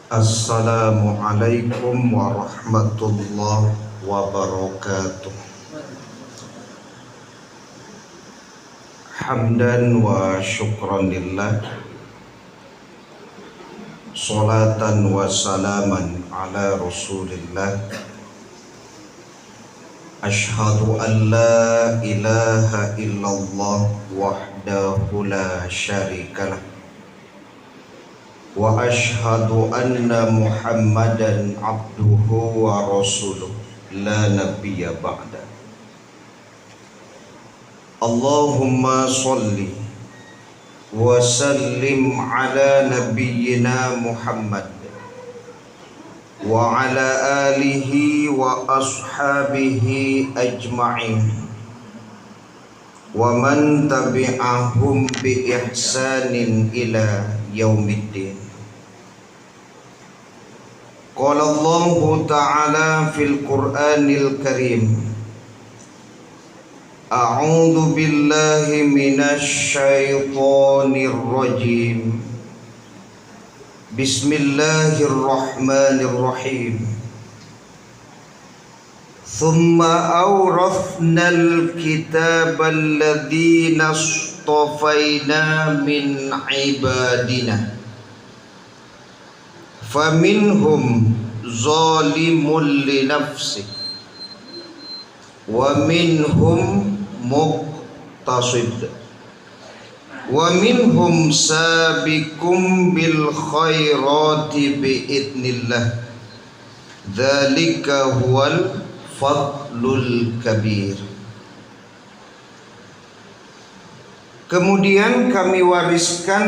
Assalamualaikum warahmatullahi wabarakatuh. Hamdan wa syukran lillah, salatan wa salaman ala rasulillah. Ashhadu an la ilaha illallah wahdahu la syarikalah, wa ashhadu anna Muhammadan abduhu wa rasuluh la nabiyya ba'da. Allahumma salli wa sallim ala nabiyyina Muhammad wa ala alihi wa ashabihi ajma'in wa man tabi'ahum bi ihsanin ila yaumiddin. Qala Allahu ta'ala fil Qur'anil Karim, A'udzu billahi minasy syaithanir rajim. Bismillahirrahmanirrahim. Tsumma awrathnal kitaba alladzina istafaina min ibadina faminhum zalimun li nafsihi wa minhum muqtasid wa minhum sabiqum bil khairati biidznillah. Dzalika huwal fadlul kabir. Kemudian kami wariskan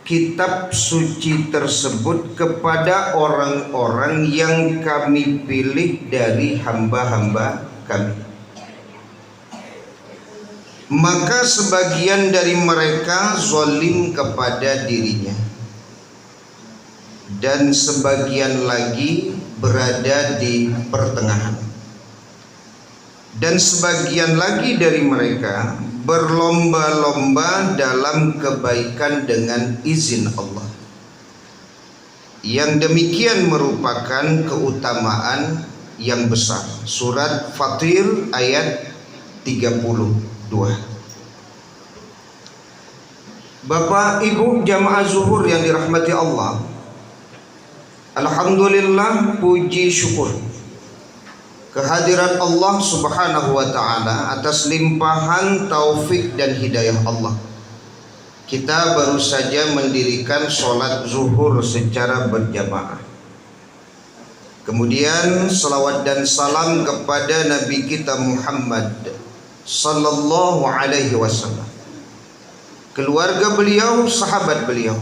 kitab suci tersebut kepada orang-orang yang kami pilih dari hamba-hamba kami. Maka sebagian dari mereka zalim kepada dirinya, dan sebagian lagi berada di pertengahan, dan sebagian lagi dari mereka berlomba-lomba dalam kebaikan dengan izin Allah. Yang demikian merupakan keutamaan yang besar. Surat Fatir ayat 32. Bapak Ibu jamaah zuhur yang dirahmati Allah, alhamdulillah, puji syukur kehadirat Allah subhanahu wa ta'ala atas limpahan taufik dan hidayah Allah. Kita baru saja mendirikan sholat zuhur secara berjamaah. Kemudian salawat dan salam kepada Nabi kita Muhammad sallallahu alaihi wasallam, keluarga beliau, sahabat beliau,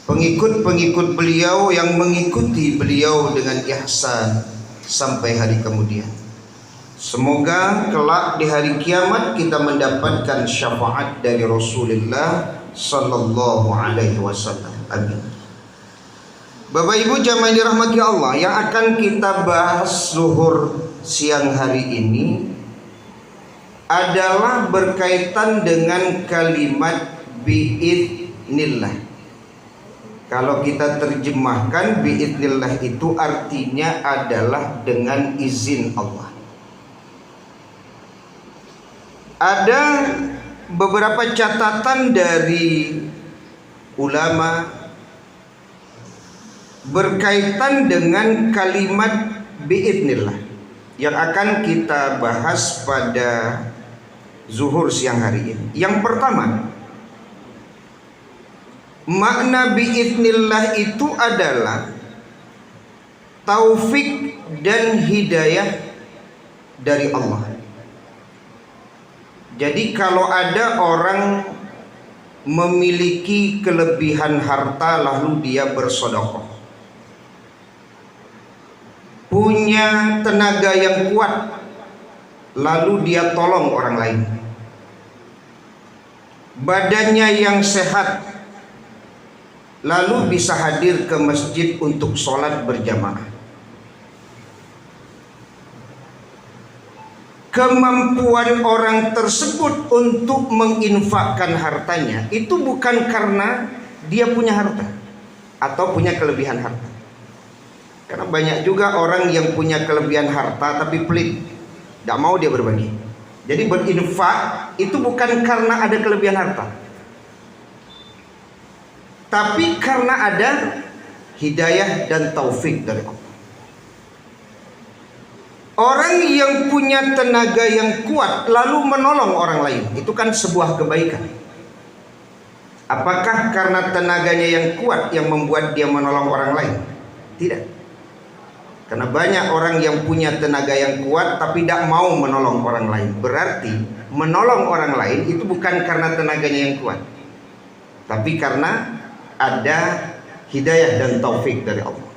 pengikut-pengikut beliau yang mengikuti beliau dengan ihsan sampai hari kemudian. Semoga kelak di hari kiamat kita mendapatkan syafaat dari Rasulullah sallallahu alaihi wasallam. Amin. Bapak Ibu jamaah dirahmati Allah, yang akan kita bahas zuhur siang hari ini adalah berkaitan dengan kalimat biidznillah. Kalau kita terjemahkan, biidznillah itu artinya adalah dengan izin Allah. Ada beberapa catatan dari ulama berkaitan dengan kalimat biidznillah yang akan kita bahas pada zuhur siang hari ini. Yang pertama, makna biidznillah itu adalah taufik dan hidayah dari Allah. Jadi kalau ada orang memiliki kelebihan harta lalu dia bersedekah, punya tenaga yang kuat lalu dia tolong orang lain, badannya yang sehat lalu bisa hadir ke masjid untuk sholat berjamaah, kemampuan orang tersebut untuk menginfakkan hartanya itu bukan karena dia punya harta, atau punya kelebihan harta. Karena banyak juga orang yang punya kelebihan harta tapi pelit, tidak mau dia berbagi. Jadi berinfak itu bukan karena ada kelebihan harta, tapi karena ada hidayah dan taufik dari Allah. Orang yang punya tenaga yang kuat lalu menolong orang lain, itu kan sebuah kebaikan. Apakah karena tenaganya yang kuat yang membuat dia menolong orang lain? Tidak. Karena banyak orang yang punya tenaga yang kuat tapi tidak mau menolong orang lain. Berarti menolong orang lain itu bukan karena tenaganya yang kuat, tapi karena ada hidayah dan taufik dari Allah.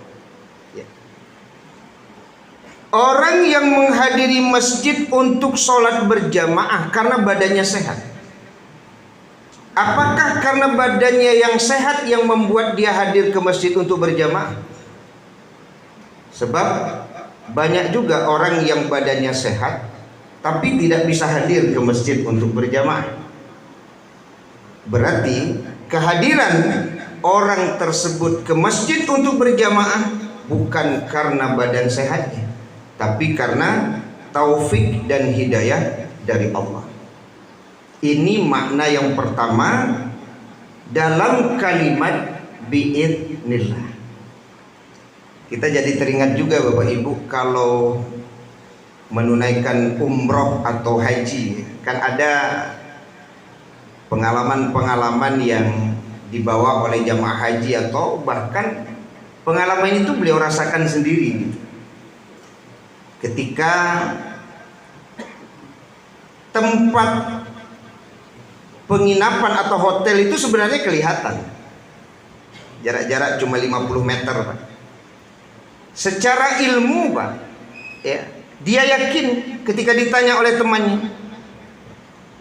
Orang yang menghadiri masjid untuk sholat berjamaah karena badannya sehat. Apakah karena badannya yang sehat yang membuat dia hadir ke masjid untuk berjamaah? Sebab banyak juga orang yang badannya sehat tapi tidak bisa hadir ke masjid untuk berjamaah. Berarti kehadiran orang tersebut ke masjid untuk berjamaah bukan karena badan sehatnya, tapi karena taufik dan hidayah dari Allah. Ini makna yang pertama dalam kalimat biidznillah. Kita jadi teringat juga Bapak Ibu, kalau menunaikan umroh atau haji, kan ada pengalaman-pengalaman yang dibawa oleh jamaah haji, atau bahkan pengalaman itu beliau rasakan sendiri gitu. Ketika tempat penginapan atau hotel itu sebenarnya kelihatan, jarak-jarak cuma 50 meter Pak. Secara ilmu Pak, ya, dia yakin ketika ditanya oleh temannya,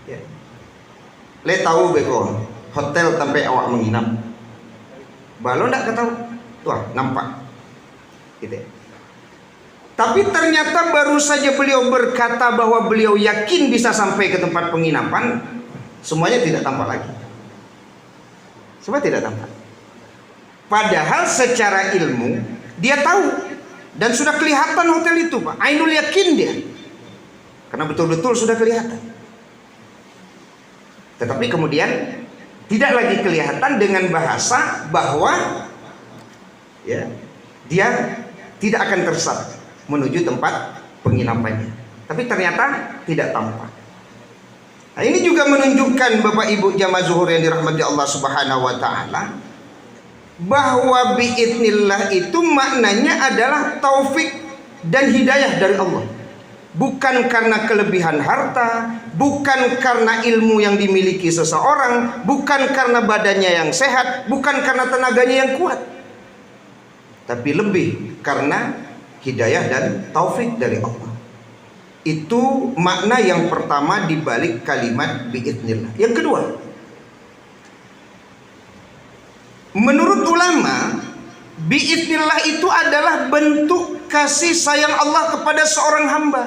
ya, le tahu beko hotel sampai awak menginap, balo ndak ketahu, tuh nampak, gitu ya. Tapi ternyata baru saja beliau berkata bahwa beliau yakin bisa sampai ke tempat penginapan, semuanya tidak tampak lagi. Semua tidak tampak. Padahal secara ilmu dia tahu dan sudah kelihatan hotel itu Pak. Ainul yakin dia, karena betul-betul sudah kelihatan. Tetapi kemudian tidak lagi kelihatan dengan bahasa bahwa ya, dia tidak akan tersesat menuju tempat penginapannya. Tapi ternyata tidak tampak. Nah, ini juga menunjukkan Bapak Ibu jamaah zuhur yang dirahmati Allah Subhanahu wa taala, bahwa biidznillah itu maknanya adalah taufik dan hidayah dari Allah. Bukan karena kelebihan harta, bukan karena ilmu yang dimiliki seseorang, bukan karena badannya yang sehat, bukan karena tenaganya yang kuat, tapi lebih karena hidayah dan taufik dari Allah. Itu makna yang pertama di balik kalimat biidznillah. Yang kedua, menurut ulama, biidznillah itu adalah bentuk kasih sayang Allah kepada seorang hamba.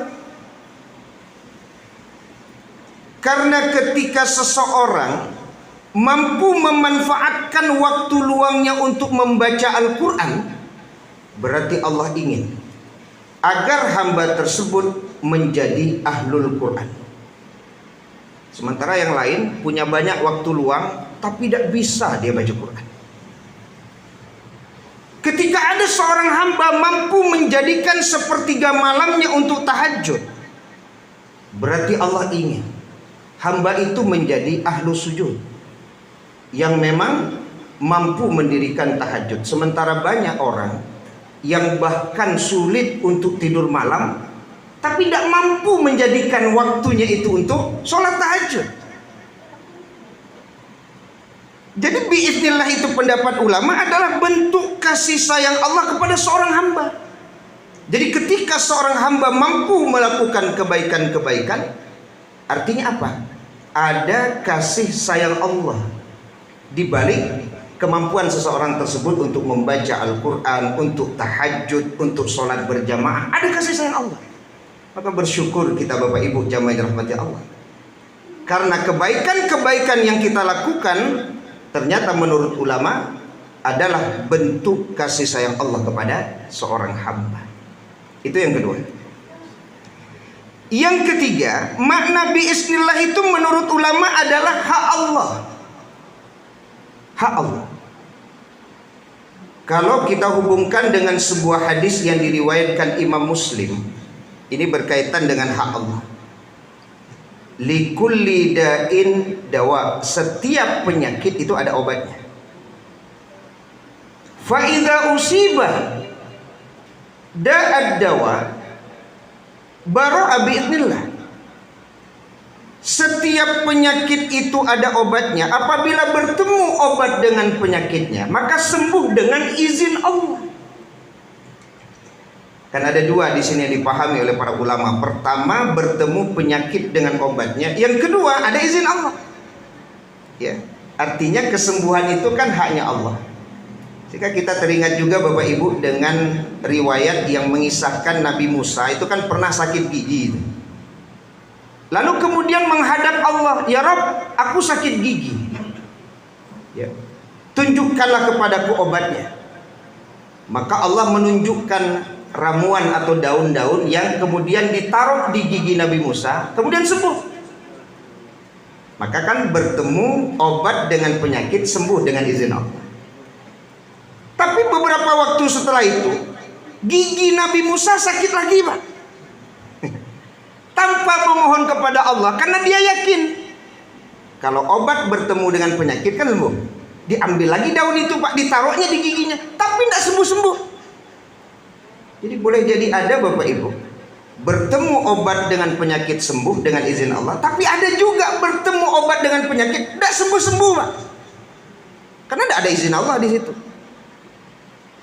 Karena ketika seseorang mampu memanfaatkan waktu luangnya untuk membaca Al-Quran, berarti Allah ingin agar hamba tersebut menjadi ahlul Quran. Sementara yang lain punya banyak waktu luang tapi tidak bisa dia baca Quran. Ketika ada seorang hamba mampu menjadikan sepertiga malamnya untuk tahajud, berarti Allah ingin hamba itu menjadi ahlu sujud, yang memang mampu mendirikan tahajud. Sementara banyak orang yang bahkan sulit untuk tidur malam, tapi tidak mampu menjadikan waktunya itu untuk sholat tahajud. Jadi biidznillah itu pendapat ulama adalah bentuk kasih sayang Allah kepada seorang hamba. Jadi ketika seorang hamba mampu melakukan kebaikan-kebaikan, artinya apa? Ada kasih sayang Allah di balik kemampuan seseorang tersebut untuk membaca Al-Quran, untuk tahajud, untuk sholat berjamaah. Ada kasih sayang Allah. Maka bersyukur kita Bapak Ibu jamaah yang dirahmati Allah, karena kebaikan-kebaikan yang kita lakukan ternyata menurut ulama adalah bentuk kasih sayang Allah kepada seorang hamba. Itu yang kedua. Yang ketiga, makna biiznillah itu menurut ulama adalah hak Allah. Hak Allah. Kalau kita hubungkan dengan sebuah hadis yang diriwayatkan Imam Muslim, ini berkaitan dengan hak Allah. Likulli da'in dawa, setiap penyakit itu ada obatnya. Fa idza usiba da'ad dawa bara'a bi'idznillah. Setiap penyakit itu ada obatnya. Apabila bertemu obat dengan penyakitnya, maka sembuh dengan izin Allah. Kan ada dua di sini yang dipahami oleh para ulama. Pertama, bertemu penyakit dengan obatnya. Yang kedua, ada izin Allah. Ya, artinya kesembuhan itu kan haknya Allah. Jika kita teringat juga Bapak Ibu dengan riwayat yang mengisahkan Nabi Musa itu kan pernah sakit gigi itu. Lalu kemudian menghadap Allah, ya Rabb, aku sakit gigi. Ya. Tunjukkanlah kepadaku obatnya. Maka Allah menunjukkan ramuan atau daun-daun yang kemudian ditaruh di gigi Nabi Musa, kemudian sembuh. Maka kan bertemu obat dengan penyakit, sembuh dengan izin Allah. Tapi beberapa waktu setelah itu, gigi Nabi Musa sakit lagi, Pak. Tanpa memohon kepada Allah, karena dia yakin kalau obat bertemu dengan penyakit kan sembuh. Diambil lagi daun itu, Pak, ditaruhnya di giginya, tapi tidak sembuh-sembuh. Jadi boleh jadi ada Bapak Ibu bertemu obat dengan penyakit sembuh dengan izin Allah, tapi ada juga bertemu obat dengan penyakit tidak sembuh-sembuh, Pak. Karena tidak ada izin Allah di situ.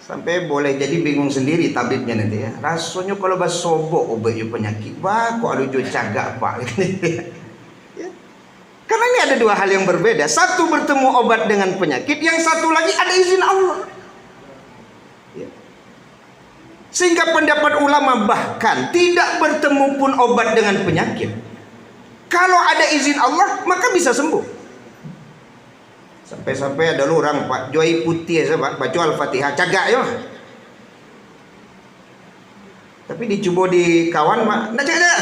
Sampai boleh jadi bingung sendiri tabibnya nanti ya. Rasanya kalau bas sobok obatnya penyakit, wah kok ada juga cagak, Pak. Ya. Karena ini ada dua hal yang berbeda. Satu bertemu obat dengan penyakit, yang satu lagi ada izin Allah. Ya. Sehingga pendapat ulama bahkan tidak bertemu pun obat dengan penyakit, kalau ada izin Allah maka bisa sembuh. Sampai-sampai ada orang Pak Joy putih ya Pak, baca Al-Fatihah cagak ya. Tapi dicoba di kawan Pak, enggak cagak.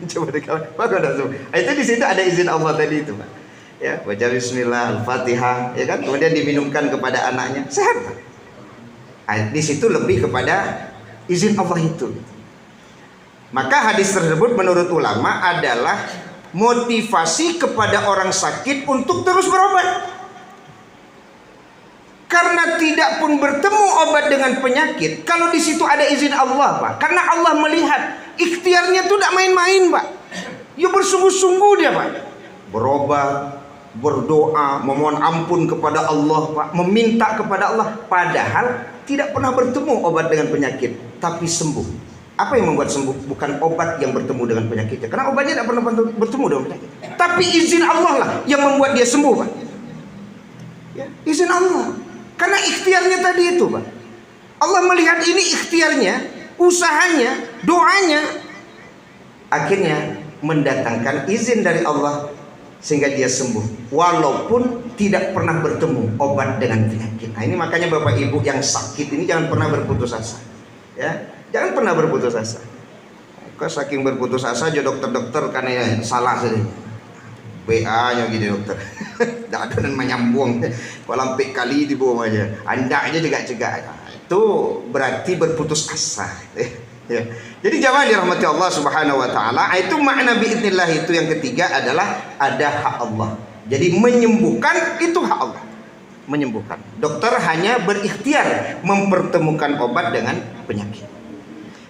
Coba di kawan, Pak ada sembuh. Itu di situ ada izin Allah tadi itu Pak. Ya, baca bismillah Al-Fatihah ya kan, kemudian diminumkan kepada anaknya, sehat Pak. Di situ lebih kepada izin Allah itu. Maka hadis tersebut menurut ulama adalah motivasi kepada orang sakit untuk terus berobat. Karena tidak pun bertemu obat dengan penyakit, kalau di situ ada izin Allah, Pak. Karena Allah melihat ikhtiarnya itu tidak main-main, Pak. Ya bersungguh-sungguh dia, Pak. Berobat, berdoa, memohon ampun kepada Allah, Pak. Meminta kepada Allah. Padahal tidak pernah bertemu obat dengan penyakit, tapi sembuh. Apa yang membuat sembuh? Bukan obat yang bertemu dengan penyakitnya, karena obatnya tidak pernah bertemu dengan penyakit. Tapi izin Allah lah yang membuat dia sembuh, Pak. Ya, izin Allah. Karena ikhtiarnya tadi itu, Pak. Allah melihat ini ikhtiarnya, usahanya, doanya, akhirnya mendatangkan izin dari Allah sehingga dia sembuh, walaupun tidak pernah bertemu obat dengan penyakit. Nah ini makanya Bapak Ibu yang sakit ini jangan pernah berputus asa, ya. Jangan pernah berputus asa. Kok saking berputus asa aja dokter-dokter karena ya, salah saja. WA-nya gitu dokter. Tidak ada dan menyambung. Kalau sampai kali di bawah aja. Anda aja cegak-cegak. Nah, itu berarti berputus asa. Ya. Jadi jangan dirahmati Allah Subhanahu wa taala. Itu makna biidznillah itu yang ketiga adalah ada hak Allah. Jadi menyembuhkan itu hak Allah. Menyembuhkan. Dokter hanya berikhtiar mempertemukan obat dengan penyakit.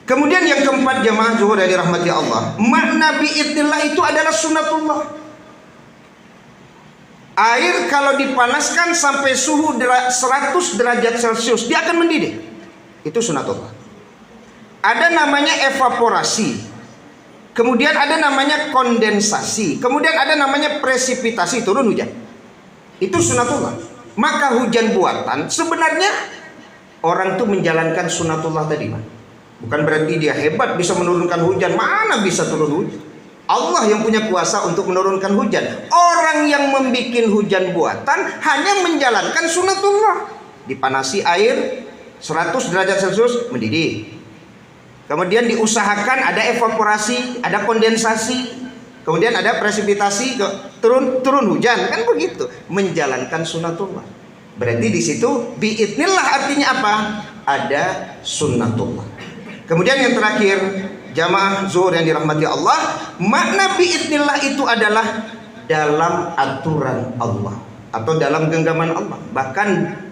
Kemudian yang keempat jamaah zuhur dari rahmati Allah, makna biidznillah itu adalah sunnatullah. Air kalau dipanaskan sampai suhu 100 derajat Celcius dia akan mendidih. Itu sunnatullah. Ada namanya evaporasi. Kemudian ada namanya kondensasi. Kemudian ada namanya presipitasi, turun hujan. Itu sunnatullah. Maka hujan buatan sebenarnya orang itu menjalankan sunnatullah tadi, Pak. Bukan berarti dia hebat bisa menurunkan hujan. Mana bisa turun hujan? Allah yang punya kuasa untuk menurunkan hujan. Orang yang membuat hujan buatan hanya menjalankan sunnatullah. dipanasi air 100 derajat Celcius mendidih. Kemudian diusahakan ada evaporasi, ada kondensasi, kemudian ada presipitasi, turun hujan, kan begitu. Menjalankan sunatullah. Berarti di situ biidnillah artinya apa? Ada sunnatullah. Kemudian yang terakhir, jamaah zuhur yang dirahmati Allah, makna biidnillah itu adalah dalam aturan Allah atau dalam genggaman Allah. Bahkan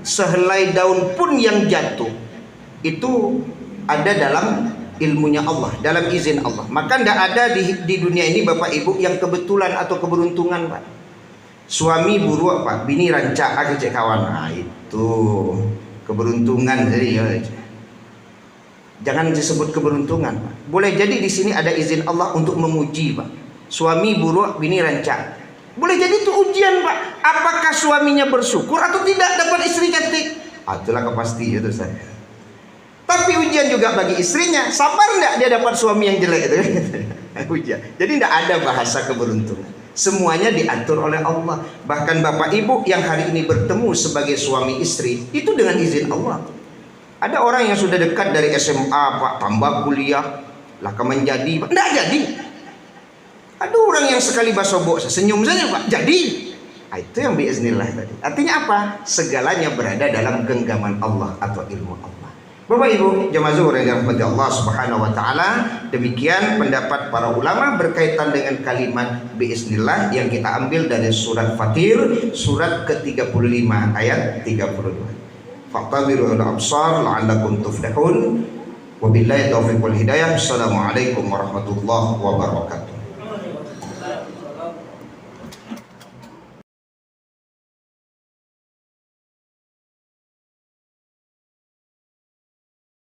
sehelai daun pun yang jatuh itu ada dalam ilmunya Allah, dalam izin Allah. Maka tidak ada di dunia ini Bapak Ibu yang kebetulan atau keberuntungan, Pak. Suami buruk, Pak, bini rancak cek kawan. Nah, itu keberuntungan. Jadi ya, jangan disebut keberuntungan, Pak. Boleh jadi di sini ada izin Allah untuk memuji, Pak. Suami buruk, bini rancak. Boleh jadi itu ujian, Pak. Apakah suaminya bersyukur atau tidak dapat istri cantik? Itulah kepastian itu saya. Tapi ujian juga bagi istrinya. Sabar enggak dia dapat suami yang jelek itu? Ujian. Jadi enggak ada bahasa keberuntungan. Semuanya diatur oleh Allah. Bahkan Bapak Ibu yang hari ini bertemu sebagai suami istri itu dengan izin Allah. Ada orang yang sudah dekat dari SMA, Pak, tambah kuliah, lah menjadi, Pak. Enggak jadi. Ada orang yang sekali basobok senyum saja, Pak, jadi. Nah, itu yang biiznillah tadi. Artinya apa? Segalanya berada dalam genggaman Allah atau ilmu Allah. Bapak Ibu jemaah zuhur yang dirahmati Allah Subhanahu wa taala, demikian pendapat para ulama berkaitan dengan kalimat biiznillah yang kita ambil dari surat Fatir, surat ke-35 ayat 32. Faqtabiru al-absar la'allakum tuflihun. Wabillahi taufiq wal hidayah. Assalamualaikum warahmatullahi wabarakatuh.